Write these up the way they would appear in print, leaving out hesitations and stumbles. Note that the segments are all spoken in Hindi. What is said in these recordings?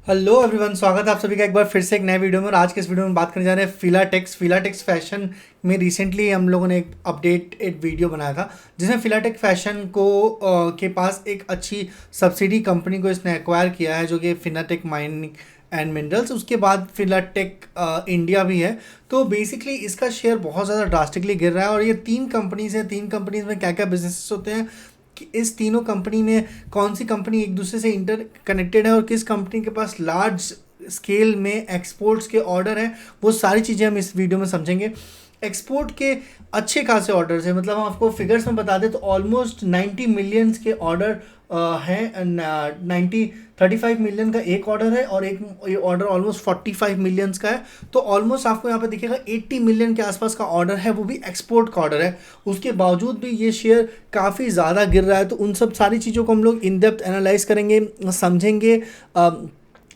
हेलो एवरीवन, स्वागत है आप सभी का एक बार फिर से एक नए वीडियो में। और आज के इस वीडियो में बात करने जा रहे हैं फिलाटेक्स फैशन में। रिसेंटली हम लोगों ने एक अपडेटेड वीडियो बनाया था जिसमें फिलाटेक्स फैशन को के पास एक अच्छी सब्सिडी कंपनी को इसने एक्वायर किया है, जो कि फिनाटेक माइनिंग एंड मिनरल्स। उसके बाद फिलाटेक इंडिया भी है। तो बेसिकली इसका शेयर बहुत ज़्यादा ड्रास्टिकली गिर रहा है। और ये तीन कंपनीज हैं। तीन कंपनीज में क्या क्या बिजनेसेस होते हैं, कि इस तीनों कंपनी में कौन सी कंपनी एक दूसरे से इंटर कनेक्टेड है और किस कंपनी के पास लार्ज स्केल में एक्सपोर्ट्स के ऑर्डर हैं, वो सारी चीज़ें हम इस वीडियो में समझेंगे। एक्सपोर्ट के अच्छे खासे ऑर्डर्स हैं, मतलब हम आपको फिगर्स में बता दें तो ऑलमोस्ट 90 मिलियंस के ऑर्डर हैं। 35 मिलियन का एक ऑर्डर है और एक ऑर्डर ऑलमोस्ट 45 मिलियंस का है। तो ऑलमोस्ट आपको यहाँ पे दिखेगा 80 मिलियन के आसपास का ऑर्डर है, वो भी एक्सपोर्ट का ऑर्डर है। उसके बावजूद भी ये शेयर काफ़ी ज़्यादा गिर रहा है। तो उन सब सारी चीज़ों को हम लोग इन डेप्थ एनालाइज करेंगे, समझेंगे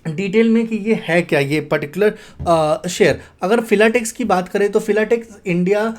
डिटेल में कि ये है क्या, ये पर्टिकुलर शेयर। अगर फिलाटेक्स की बात करें तो फिलाटेक्स इंडिया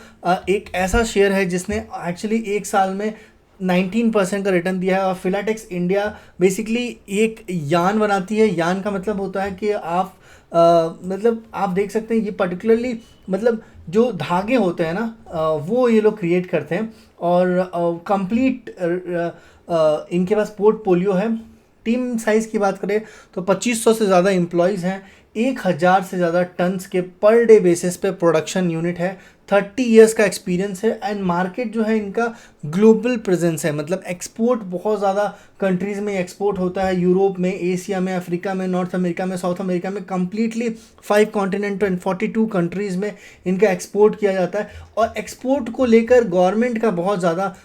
एक ऐसा शेयर है जिसने एक्चुअली एक साल में 19% का रिटर्न दिया है। और फिलाटेक्स इंडिया बेसिकली एक यान बनाती है। यान का मतलब होता है कि आप मतलब आप देख सकते हैं ये पर्टिकुलरली मतलब जो धागे होते हैं ना, वो ये लोग क्रिएट करते हैं। और कंप्लीट इनके पास पोर्टफोलियो है। टीम साइज़ की बात करें तो 2500 से ज़्यादा एम्प्लॉयज़ हैं। 1000 से ज़्यादा टन्स के पर डे बेसिस पे प्रोडक्शन यूनिट है। 30 इयर्स का एक्सपीरियंस है। एंड मार्केट जो है इनका ग्लोबल प्रेजेंस है, मतलब एक्सपोर्ट बहुत ज़्यादा कंट्रीज़ में एक्सपोर्ट होता है। यूरोप में, एशिया में, अफ्रीका में, नॉर्थ अमेरिका में, साउथ अमेरिका में, कम्प्लीटली 5 कॉन्टिनेंट एंड 42 कंट्रीज़ में इनका एक्सपोर्ट किया जाता है। और एक्सपोर्ट को लेकर गवर्नमेंट का बहुत ज़्यादा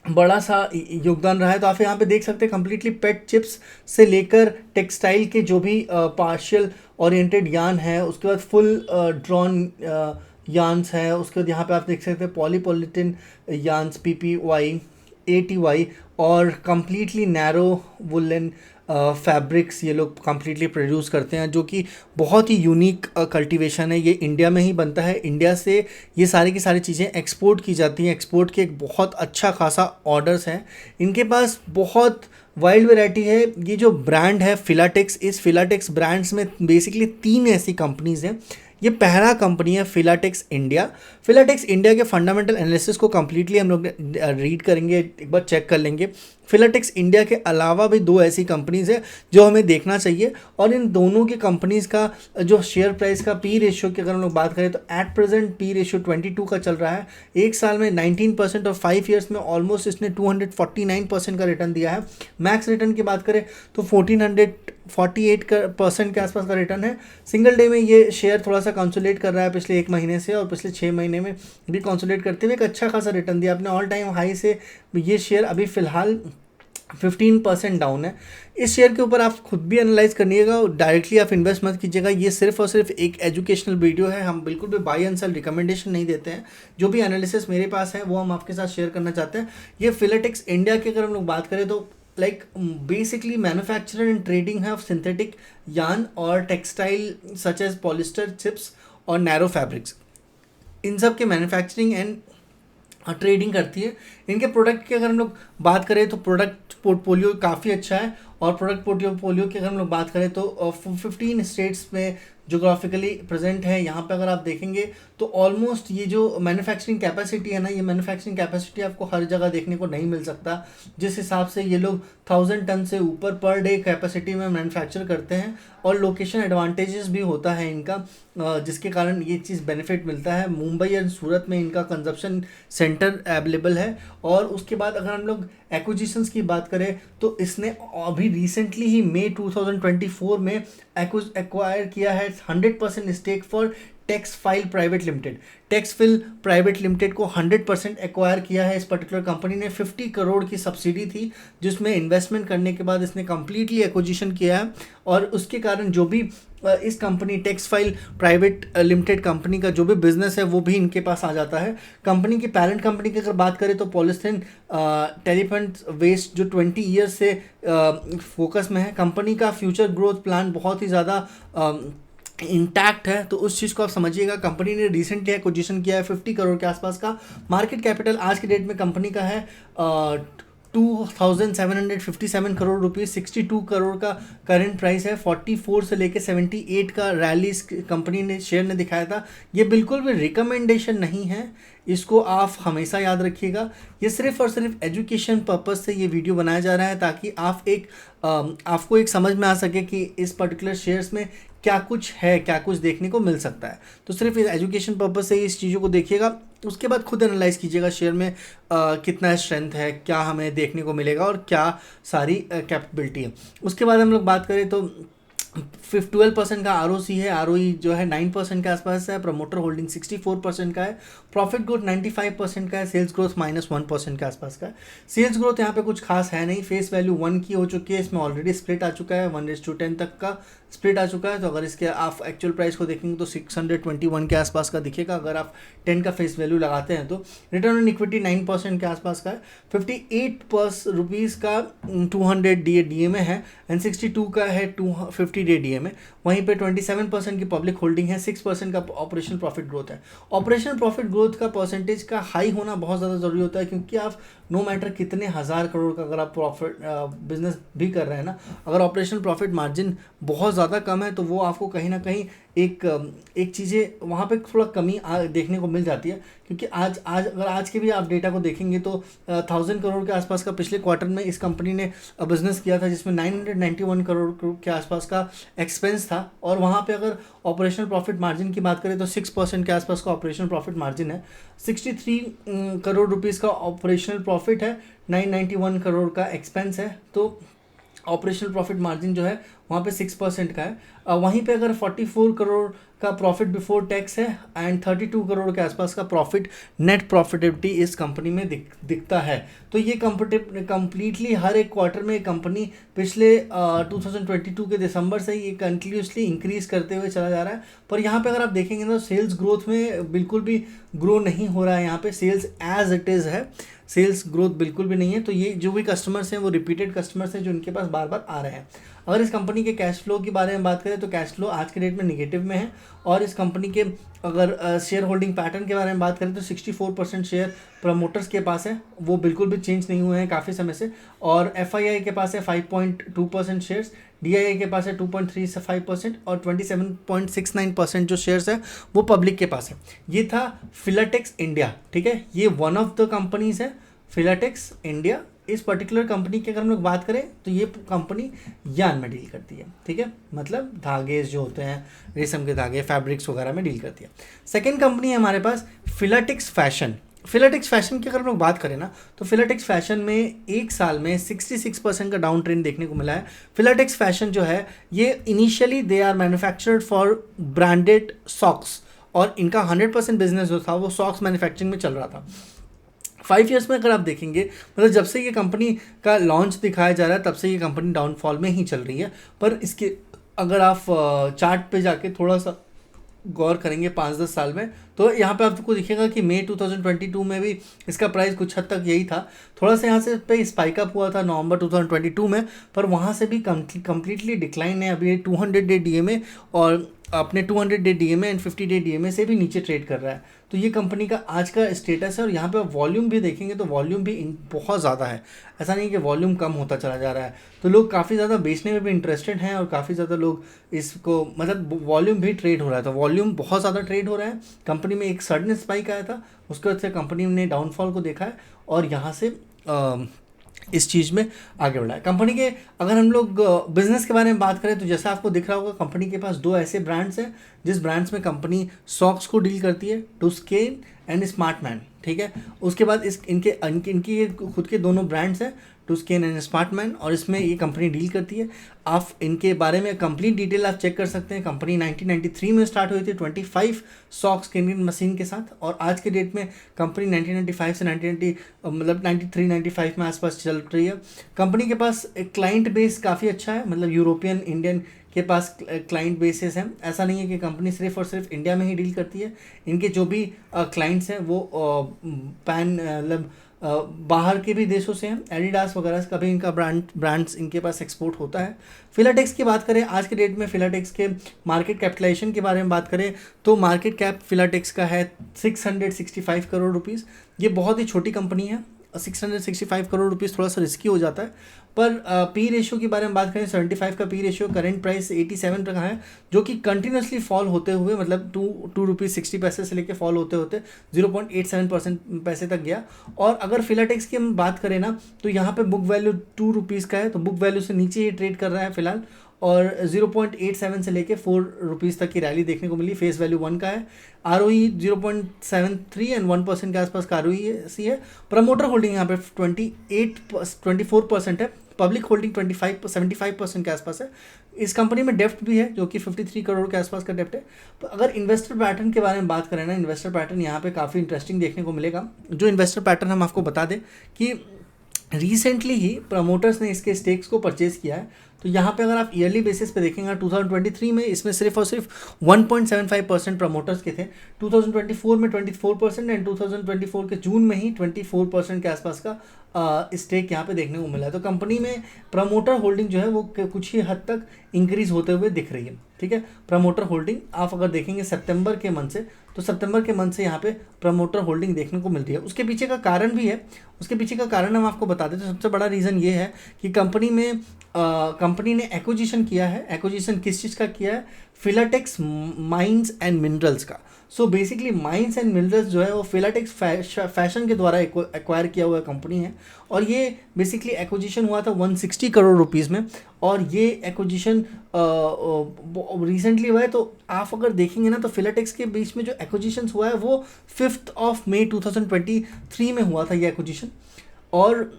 बड़ा सा योगदान रहा है। तो आप यहाँ पे देख सकते हैं कम्प्लीटली पेट चिप्स से लेकर टेक्सटाइल के जो भी पार्शियल ओरिएंटेड यान है, उसके बाद फुल ड्रॉन यान्स है। उसके बाद यहाँ पे आप देख सकते हैं पॉलीपोलिथिन यान्स, PPY, ATY, और कम्प्लीटली नैरो वुलन फैब्रिक्स ये लोग कम्प्लीटली प्रोड्यूस करते हैं, जो कि बहुत ही यूनिक कल्टीवेशन है। ये इंडिया में ही बनता है। इंडिया से ये सारी की सारी चीज़ें एक्सपोर्ट की जाती हैं। एक्सपोर्ट के एक बहुत अच्छा खासा ऑर्डर्स हैं। इनके पास बहुत वाइल्ड वैरायटी है। ये जो ब्रांड है फिलाटेक्स, इस फिलाटेक्स ब्रांड्स में बेसिकली 3 ऐसी कंपनीज हैं। ये पहला कंपनी है फिलाटेक्स इंडिया। फिलाटेक्स इंडिया के फंडामेंटल एनालिसिस को कम्प्लीटली हम लोग रीड करेंगे, एक बार चेक कर लेंगे। फिलाटेक्स इंडिया के अलावा भी 2 ऐसी कंपनीज है जो हमें देखना चाहिए। और इन दोनों की कंपनीज का जो शेयर प्राइस का पी रेशियो की अगर हम लोग बात करें तो एट प्रेजेंट पी रेशियो 22 का चल रहा है। एक साल में 19% और 5 ईयर्स में ऑलमोस्ट इसने 249% का रिटर्न दिया है। मैक्स रिटर्न की बात करें तो 1448% के आसपास का रिटर्न है। सिंगल डे में ये शेयर थोड़ा सा कंसोलिडेट कर रहा है पिछले 1 महीने से, और पिछले 6 महीने में भी कंसोलिडेट करते हुए एक अच्छा खासा रिटर्न दिया अपने ऑल टाइम हाई से। ये शेयर अभी फ़िलहाल 15% डाउन है। इस शेयर के ऊपर आप खुद भी एनालाइज करिएगा, डायरेक्टली आप इन्वेस्ट मत कीजिएगा। ये सिर्फ और सिर्फ एक एजुकेशनल वीडियो है। हम बिल्कुल भी बाय एंड सेल रिकमेंडेशन नहीं देते हैं। जो भी एनालिसिस मेरे पास है वो हम आपके साथ शेयर करना चाहते हैं। ये फिलाटेक्स इंडिया की अगर हम लोग बात करें तो बेसिकली मैन्युफैक्चरर एंड ट्रेडिंग है ऑफ सिंथेटिक यार्न और textile such as polyester chips और नैरो फैब्रिक्स, इन सब के मैन्युफैक्चरिंग एंड ट्रेडिंग करती है। इनके प्रोडक्ट की अगर हम लोग बात करें तो प्रोडक्ट पोर्टफोलियो काफ़ी अच्छा है। और प्रोडक्ट पोर्टफोलियो की अगर हम लोग बात करें तो 15 स्टेट्स में जोग्राफिकली प्रेजेंट है। यहाँ पे अगर आप देखेंगे तो ऑलमोस्ट ये जो मैन्युफैक्चरिंग कैपेसिटी है ना, ये मैन्युफैक्चरिंग कैपेसिटी आपको हर जगह देखने को नहीं मिल सकता। जिस हिसाब से ये लोग 1000 टन से ऊपर पर डे कैपेसिटी में मैन्युफैक्चर करते हैं। और लोकेशन एडवांटेजेस भी होता है इनका, जिसके कारण ये चीज़ बेनिफिट मिलता है। मुंबई और सूरत में इनका कंजप्शन सेंटर अवेलेबल है। और उसके बाद अगर हम लोग एक्विजिशंस की बात करें तो इसने अभी रिसेंटली ही मई 2024 में एक्वायर किया है 100% stake for Texfil private limited. Texfil private limited को 100% एक्वायर किया है। इस पर्टिकुलर कंपनी ने 50 करोड़ की सब्सिडी थी जिसमें इन्वेस्टमेंट करने के बाद इसने कम्प्लीटली एक्विजिशन किया है। और उसके कारण जो भी इस कंपनी टेक्सफाइल प्राइवेट लिमिटेड कंपनी का जो भी बिजनेस है वो भी इनके पास आ जाता है। कंपनी की पेरेंट कंपनी की अगर बात करें तो पॉलीथिन टेलीफेंट वेस्ट जो 20 ईयर्स से फोकस में है। कंपनी का फ्यूचर ग्रोथ प्लान बहुत ही ज़्यादा इंटैक्ट है। तो उस चीज़ को आप समझिएगा। कंपनी ने रिसेंटली एक्विजिशन किया है 50 करोड़ के आसपास का। मार्केट कैपिटल आज के डेट में कंपनी का है 2757 करोड़ रुपये, 62 करोड़ का करंट प्राइस है। 44 से लेके 78 का रैली इस कंपनी ने शेयर ने दिखाया था। ये बिल्कुल भी रिकमेंडेशन नहीं है, इसको आप हमेशा याद रखिएगा। ये सिर्फ और सिर्फ एजुकेशन पर्पस से ये वीडियो बनाया जा रहा है ताकि आपको एक समझ में आ सके कि इस पर्टिकुलर शेयर्स में क्या कुछ है, क्या कुछ देखने को मिल सकता है। तो सिर्फ एजुकेशन पर्पस से इस चीज़ों को देखिएगा, उसके बाद खुद एनालाइज कीजिएगा शेयर में कितना स्ट्रेंथ है, क्या हमें देखने को मिलेगा और क्या सारी कैपेबिलिटी है। उसके बाद हम लोग बात करें तो 12% का ROC है, ROE जो है 9% के आसपास है, प्रमोटर होल्डिंग 64% का है, प्रॉफिट ग्रोथ 95% का है, सेल्स ग्रोथ -1% के आसपास का है। सेल्स ग्रोथ यहाँ पे कुछ खास है नहीं, फेस वैल्यू 1 की हो चुकी है, इसमें ऑलरेडी स्प्लिट आ चुका है, 1:10 तक का स्प्लिट आ चुका है। तो अगर इसके आप एक्चुअल प्राइस को देखेंगे तो 621 के आसपास का दिखेगा अगर आप 10 का फेस वैल्यू लगाते हैं तो। रिटर्न ऑन इक्विटी 9% के आसपास का है, 58 रुपीज़ का 200 DMA है एंड 62 का है 250 डे DMA। वहीं पे 27% की पब्लिक होल्डिंग है, 6% का ऑपरेशनल प्रॉफिट ग्रोथ है। ऑपरेशनल प्रॉफिट ग्रोथ का परसेंटेज का हाई होना बहुत ज़्यादा ज़रूरी होता है, क्योंकि आप नो मैटर कितने हज़ार करोड़ का अगर आप प्रॉफिट बिजनेस भी कर रहे हैं ना, अगर ऑपरेशनल प्रॉफिट मार्जिन बहुत ज़्यादा कम है तो वो आपको कहीं ना कहीं एक चीज़ें वहाँ पे थोड़ा कमी देखने को मिल जाती है। क्योंकि आज के भी आप डेटा को देखेंगे तो 1000 करोड़ के आसपास का पिछले क्वार्टर में इस कंपनी ने बिजनेस किया था, जिसमें 991 करोड़ के आसपास का एक्सपेंस था। और वहाँ पे अगर ऑपरेशनल प्रॉफिट मार्जिन की बात करें तो 6% के आसपास का ऑपरेशनल प्रॉफिट मार्जिन है, 63 करोड़ रुपीज़ का ऑपरेशनल प्रॉफिट है, 991 करोड़ का एक्सपेंस है। तो ऑपरेशनल प्रॉफिट मार्जिन जो है वहाँ पे 6% का है। वहीं पे अगर 44 करोड़ का प्रॉफिट बिफोर टैक्स है एंड 32 करोड़ के आसपास का प्रॉफिट नेट प्रॉफिटेबिलिटी इस कंपनी में दिखता है। तो ये कंप्लीटली हर एक क्वार्टर में कंपनी पिछले 2022 के दिसंबर से ये कंटिन्यूसली इंक्रीज करते हुए चला जा रहा है। पर यहाँ पे अगर आप देखेंगे तो सेल्स ग्रोथ में बिल्कुल भी ग्रो नहीं हो रहा है, यहाँ पे सेल्स एज इट इज़ है, सेल्स ग्रोथ बिल्कुल भी नहीं है। तो ये जो भी कस्टमर्स हैं वो रिपीटेड कस्टमर्स हैं जो उनके पास बार बार आ रहे हैं। अगर इस कंपनी के कैश फ्लो के बारे में बात करें तो कैश फ्लो आज के डेट में निगेटिव में है। और इस कंपनी के अगर शेयर होल्डिंग पैटर्न के बारे में बात करें तो 64% शेयर प्रमोटर्स के पास है, वो बिल्कुल भी चेंज नहीं हुए हैं काफ़ी समय से। और FII के पास है 5.2% शेयर्स, DII के पास है 2.35% और 27.69% जो शेयर्स है वो पब्लिक के पास है। ये था फिलाटेक्स इंडिया, ठीक है, ये वन ऑफ द कंपनीज है फिलाटेक्स इंडिया। इस पर्टिकुलर कंपनी की अगर हम लोग बात करें तो ये कंपनी यार्न में डील करती है, ठीक है, मतलब धागे जो होते हैं रेशम के धागे, फैब्रिक्स वगैरह में डील करती है। सेकेंड कंपनी है हमारे पास फिलाटेक्स फैशन। फिलाटेक्स फैशन की अगर हम लोग बात करें ना तो फिलाटेक्स फैशन में एक साल में 66% का डाउन ट्रेंड देखने को मिला है। फिलाटेक्स फैशन जो है ये initially they are manufactured for branded socks, और इनका 100% बिजनेस जो था वो सॉक्स मैन्युफैक्चरिंग में चल रहा था। 5 ईयर्स में अगर आप देखेंगे, मतलब जब से ये कंपनी का लॉन्च दिखाया जा रहा है तब से ये कंपनी डाउनफॉल में ही चल रही है। पर इसके अगर आप चार्ट पे जाके थोड़ा सा गौर करेंगे 5-10 साल में तो यहाँ पे आपको दिखेगा कि मई 2022 में भी इसका प्राइस कुछ हद तक यही था। थोड़ा सा यहाँ से पे स्पाइक अप हुआ था नवंबर 2022 में, पर वहाँ से भी कम्प्लीटली डिक्लाइन है। अभी 200 डे DMA और अपने 200 day DMA and 50 day DMA से भी नीचे ट्रेड कर रहा है। तो ये कंपनी का आज का स्टेटस है। और यहाँ पे वॉल्यूम भी देखेंगे तो वॉल्यूम भी बहुत ज़्यादा है, ऐसा नहीं कि वॉल्यूम कम होता चला जा रहा है। तो लोग काफ़ी ज़्यादा बेचने में भी इंटरेस्टेड हैं और काफ़ी ज़्यादा लोग इसको, मतलब वॉल्यूम भी ट्रेड हो रहा है, तो वॉल्यूम बहुत ज़्यादा ट्रेड हो रहा है। कंपनी में एक सडन स्पाइक आया था, उसके बाद से कंपनी ने डाउनफॉल को देखा है और यहाँ से इस चीज़ में आगे बढ़ा है। कंपनी के अगर हम लोग बिजनेस के बारे में बात करें तो जैसा आपको दिख रहा होगा कंपनी के पास 2 ऐसे ब्रांड्स हैं जिस ब्रांड्स में कंपनी सॉक्स को डील करती है, टुस्केन एंड स्मार्टमैन, ठीक है। उसके बाद इनकी खुद के दोनों ब्रांड्स हैं, टुस्केन एंड स्मार्टमैन, और इसमें ये कंपनी डील करती है। आप इनके बारे में कंप्लीट डिटेल आप चेक कर सकते हैं। कंपनी 1993 में स्टार्ट हुई थी 25 सॉक्स स्कैनिंग मशीन के साथ, और आज के डेट में कंपनी 1995 से 93-95 में आसपास चल रही है। कंपनी के पास एक क्लाइंट बेस काफ़ी अच्छा है, मतलब यूरोपियन इंडियन के पास क्लाइंट बेसेस हैं। ऐसा नहीं है कि कंपनी सिर्फ और सिर्फ इंडिया में ही डील करती है। इनके जो भी क्लाइंट्स हैं वो मतलब बाहर के भी देशों से हैं। एडिडास वगैरह का भी इनका ब्रांड्स इनके पास एक्सपोर्ट होता है। फिलाटेक्स की बात करें आज के डेट में, फिलाटेक्स के मार्केट कैपिटलाइजेशन के बारे में बात करें तो मार्केट कैप फिलाटेक्स का है 665 करोड़ रुपीज़। ये बहुत ही छोटी कंपनी है 665 करोड़ रुपीज़ थोड़ा सा रिस्की हो जाता है। पर पी रेशियो के बारे में बात करें, 75 का पी रेशियो, करंट प्राइस 87 पर है, जो कि कंटिन्यूसली फॉल होते हुए मतलब टू रुपीज़ 60 पैसे से लेके फॉल होते होते 0.87% पैसे तक गया। और अगर फिलाटेक्स की हम बात करें ना, तो यहाँ पे बुक वैल्यू 2 रुपीज़ का है, तो बुक वैल्यू से नीचे ही ट्रेड कर रहा है फिलहाल, और 0.87 से लेके 4 रुपीज़ तक की रैली देखने को मिली। फेस वैल्यू 1 का है। ROE 0.73 एंड 1% के आसपास का ROE है। प्रमोटर होल्डिंग यहाँ पे 24% है। पब्लिक होल्डिंग 75% के आसपास है। इस कंपनी में डेप्ट भी है जो कि 53 करोड़ के आसपास का डेप्ट है। तो अगर इन्वेस्टर पैटर्न के बारे में बात करें ना, इन्वेस्टर पैटर्न यहाँ पे काफ़ी इंटरेस्टिंग देखने को मिलेगा। जो इन्वेस्टर पैटर्न हम आपको बता दें कि रिसेंटली ही प्रमोटर्स ने इसके स्टेक्स को परचेज किया है। तो यहाँ पे अगर आप ईयरली बेसिस पे देखेंगे 2023 में इसमें सिर्फ और सिर्फ 1.75% प्रमोटर्स के थे, 2024 में 24% एंड 2024 के जून में ही 24% के आसपास का स्टेक यहाँ पे देखने को मिला है। तो कंपनी में प्रमोटर होल्डिंग जो है वो कुछ ही हद तक इंक्रीज होते हुए दिख रही है। ठीक है, प्रमोटर होल्डिंग आप अगर देखेंगे सितंबर के मंथ से, तो सितंबर के मंथ से यहाँ पे प्रमोटर होल्डिंग देखने को मिलती है। उसके पीछे का कारण भी है, उसके पीछे का कारण हम आपको बता दें। तो सबसे बड़ा रीज़न ये है कि कंपनी ने एक्विजिशन किया है। एक्विजिशन किस चीज़ का किया है? फिलाटेक्स माइंस एंड मिनरल्स का। So basically mines and minerals जो है वो फिलाटेक्स फैशन के द्वारा एक्वायर किया हुआ कंपनी है, और ये बेसिकली एक्विजिशन हुआ था 160 करोड़ रुपीज़ में, और ये एक्विजिशन रिसेंटली हुआ है। तो आप अगर देखेंगे ना, तो फिलाटेक्स के बीच में जो एक्विजिशन हुआ है वो 5 मई 2023 में हुआ था ये एक्विजिशन। और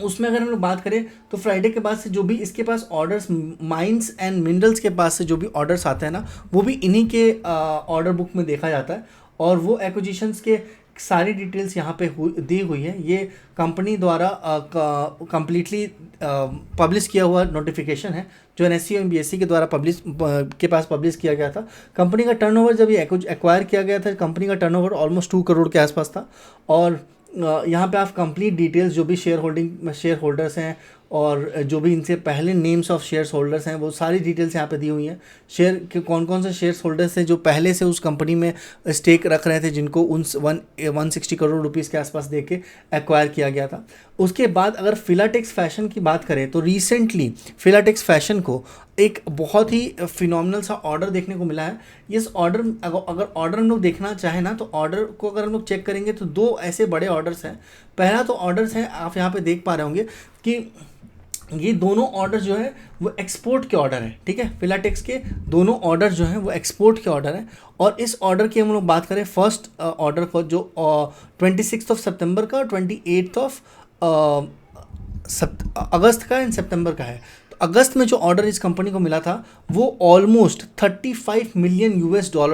उसमें अगर हम लोग बात करें तो फ्राइडे के बाद से जो भी इसके पास ऑर्डर्स, माइंस एंड मिनरल्स के पास से जो भी ऑर्डर्स आते हैं ना, वो भी इन्हीं के ऑर्डर बुक में देखा जाता है। और वो एक्विजिशंस के सारी डिटेल्स यहाँ पे दी हुई है। ये कंपनी द्वारा कम्प्लीटली पब्लिश किया हुआ नोटिफिकेशन है, जो NSE और BSE के द्वारा पब्लिश किया गया था। कंपनी का टर्नओवर जब ये एक्वायर किया गया था, कंपनी का टर्नओवर ऑलमोस्ट 2 करोड़ के आसपास था। और यहाँ पे आप कंप्लीट डिटेल्स जो भी शेयर होल्डर्स हैं और जो भी इनसे पहले नेम्स ऑफ शेयर होल्डर्स हैं, वो सारी डिटेल्स यहाँ पे दी हुई हैं। शेयर के कौन कौन से शेयर होल्डर्स हैं जो पहले से उस कंपनी में स्टेक रख रहे थे, जिनको उन 160 करोड़ रुपीज़ के आसपास दे के एक्वायर किया गया था। उसके बाद अगर फिलाटेक्स फैशन की बात करें तो रिसेंटली फिलाटेक्स फैशन को एक बहुत ही फिनोमिनल सा ऑर्डर देखने को मिला है। इस ऑर्डर अगर ऑर्डर हम लोग देखना चाहें ना, तो ऑर्डर को अगर हम लोग चेक करेंगे तो 2 ऐसे बड़े ऑर्डर्स हैं। पहला तो ऑर्डर्स है, आप यहाँ पे देख पा रहे होंगे कि ये दोनों ऑर्डर जो है वो एक्सपोर्ट के ऑर्डर है। ठीक है, फिलाटेक्स के दोनों ऑर्डर जो हैं वो एक्सपोर्ट के ऑर्डर हैं। और इस ऑर्डर की हम लोग बात करें, फर्स्ट ऑर्डर को जो 26 सितंबर का और 28 अगस्त का एंड सितंबर का है। तो अगस्त में जो ऑर्डर इस कंपनी को मिला था वो ऑलमोस्ट $35 मिलियन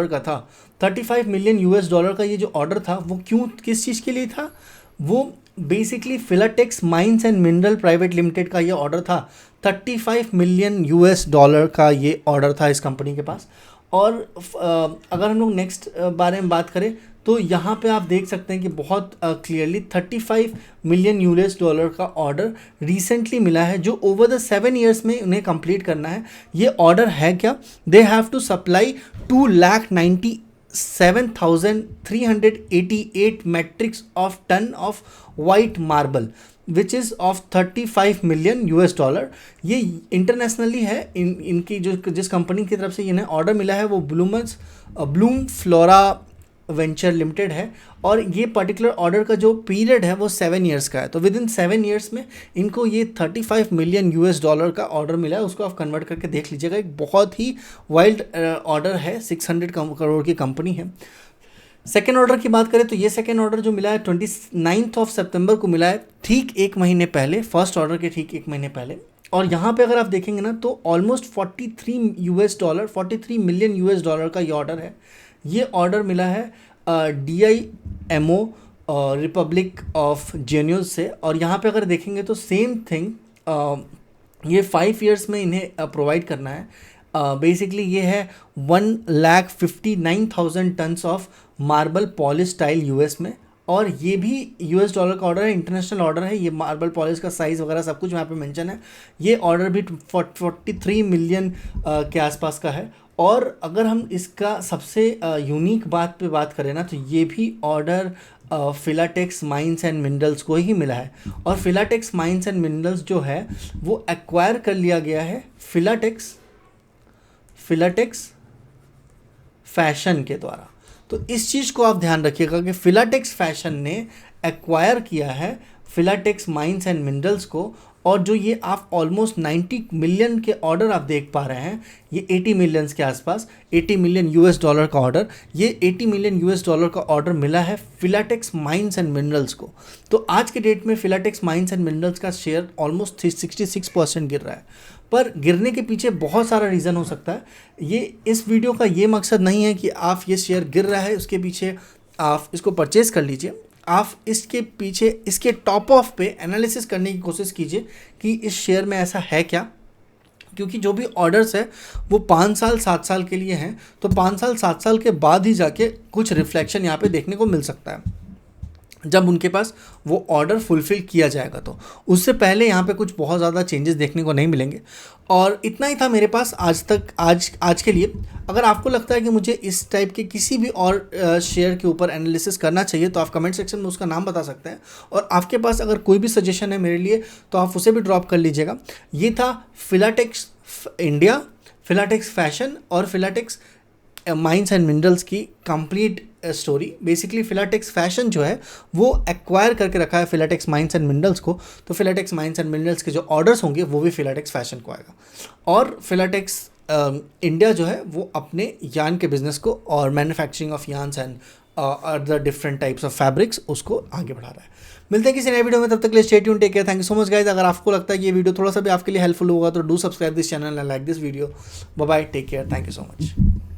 का था। $35 मिलियन का ये जो ऑर्डर था वो किस चीज़ के लिए था? वो basically Filatex mines and mineral private limited का ये ऑर्डर था। $35 मिलियन का ये ऑर्डर था इस कंपनी के पास। और अगर हम लोग नेक्स्ट बारे में बात करें तो यहाँ पे आप देख सकते हैं कि बहुत क्लियरली $35 मिलियन का ऑर्डर रिसेंटली मिला है, जो ओवर द 7 ईयर्स में उन्हें कंप्लीट करना है। ये ऑर्डर है क्या? They have to supply 2,97,388 metrics of ton of white marble which is of $35 million. ये इंटरनेशनली है। इनकी जिस कंपनी की तरफ से इन्हें ऑर्डर मिला है वो ब्लूम फ्लोरा वेंचर लिमिटेड है, और ये पर्टिकुलर ऑर्डर का जो पीरियड है वो 7 ईयर्स का है। तो विद इन 7 ईयर्स में इनको ये $35 मिलियन का ऑर्डर मिला है। उसको आप कन्वर्ट करके देख लीजिएगा, एक बहुत ही वाइल्ड ऑर्डर है। 600 करोड़ की कंपनी है। सेकेंड ऑर्डर की बात करें तो ये सेकेंड ऑर्डर जो मिला है 29 सितंबर को मिला है, ठीक 1 महीने पहले, फर्स्ट ऑर्डर के ठीक 1 महीने पहले। और यहाँ पे अगर आप देखेंगे ना तो ऑलमोस्ट $43 मिलियन का ये ऑर्डर है। ये ऑर्डर मिला है DIMO रिपब्लिक ऑफ जेन्यूज से। और यहाँ पे अगर देखेंगे तो सेम थिंग, ये 5 ईयर्स में इन्हें प्रोवाइड करना है। बेसिकली ये है 1,59,000 tons of marble polish tile US में, और ये भी US डॉलर का ऑर्डर है, इंटरनेशनल ऑर्डर है। ये मार्बल पॉलिश का साइज़ वगैरह सब कुछ यहाँ पे मेंशन है। ये ऑर्डर भी 43 मिलियन के आसपास का है। और अगर हम इसका सबसे यूनिक बात पे बात करें ना, तो ये भी order Filatex mines and minerals को ही मिला है। और फिलाटेक्स माइंस एंड मिनरल्स जो है वो एक्वायर कर लिया गया है फिलाटेक्स फैशन के द्वारा। तो इस चीज़ को आप ध्यान रखिएगा कि फिलाटेक्स फैशन ने एक्वायर किया है फिलाटेक्स माइंस एंड मिनरल्स को। और जो ये आप ऑलमोस्ट 90 मिलियन के ऑर्डर आप देख पा रहे हैं, ये 80 मिलियंस के आसपास, 80 मिलियन यूएस डॉलर का ऑर्डर, ये 80 मिलियन यूएस डॉलर का ऑर्डर मिला है फिलाटेक्स माइंस एंड मिनरल्स को। तो आज के डेट में फिलाटेक्स माइंस एंड मिनरल्स का शेयर ऑलमोस्ट 66% गिर रहा है। पर गिरने के पीछे बहुत सारा रीज़न हो सकता है। ये इस वीडियो का ये मकसद नहीं है कि आप ये शेयर गिर रहा है उसके पीछे आप इसको परचेज कर लीजिए। आप इसके पीछे इसके टॉप ऑफ पे एनालिसिस करने की कोशिश कीजिए कि इस शेयर में ऐसा है क्या, क्योंकि जो भी ऑर्डर्स है वो 5 साल 7 साल के लिए हैं। तो 5 साल 7 साल के बाद ही जाके कुछ रिफ्लेक्शन यहाँ पे देखने को मिल सकता है, जब उनके पास वो ऑर्डर फुलफ़िल किया जाएगा। तो उससे पहले यहाँ पे कुछ बहुत ज़्यादा चेंजेस देखने को नहीं मिलेंगे। और इतना ही था मेरे पास आज के लिए। अगर आपको लगता है कि मुझे इस टाइप के किसी भी और शेयर के ऊपर एनालिसिस करना चाहिए तो आप कमेंट सेक्शन में उसका नाम बता सकते हैं। और आपके पास अगर कोई भी सजेशन है मेरे लिए तो आप उसे भी ड्रॉप कर लीजिएगा। ये था फिलाटेक्स इंडिया, फिलाटेक्स फैशन और फिलाटेक्स माइंस एंड मिनरल्स की complete story. Basically Filatex fashion जो है वो एक्वायर करके रखा है फिलाटेक्स माइंस एंड मिनरल्स को। तो फिलाटेक्स माइंस एंड मिनरल्स के जो ऑर्डर्स होंगे वो भी फिलाटेक्स फैशन को आएगा। और फिलाटेक्स इंडिया जो है वो अपने यान के बिजनेस को और manufacturing of yarns and other different types of fabrics उसको आगे बढ़ा रहा है। मिलते हैं किसी नए वीडियो में, तब तक के लिए stay tuned, take care, thank you so much guys. अगर आपको लगता है कि ये वीडियो थोड़ा सा भी आपके लिए हेल्पफुल होगा तो do subscribe this channel and like this video. Bye bye, take care, thank you so much.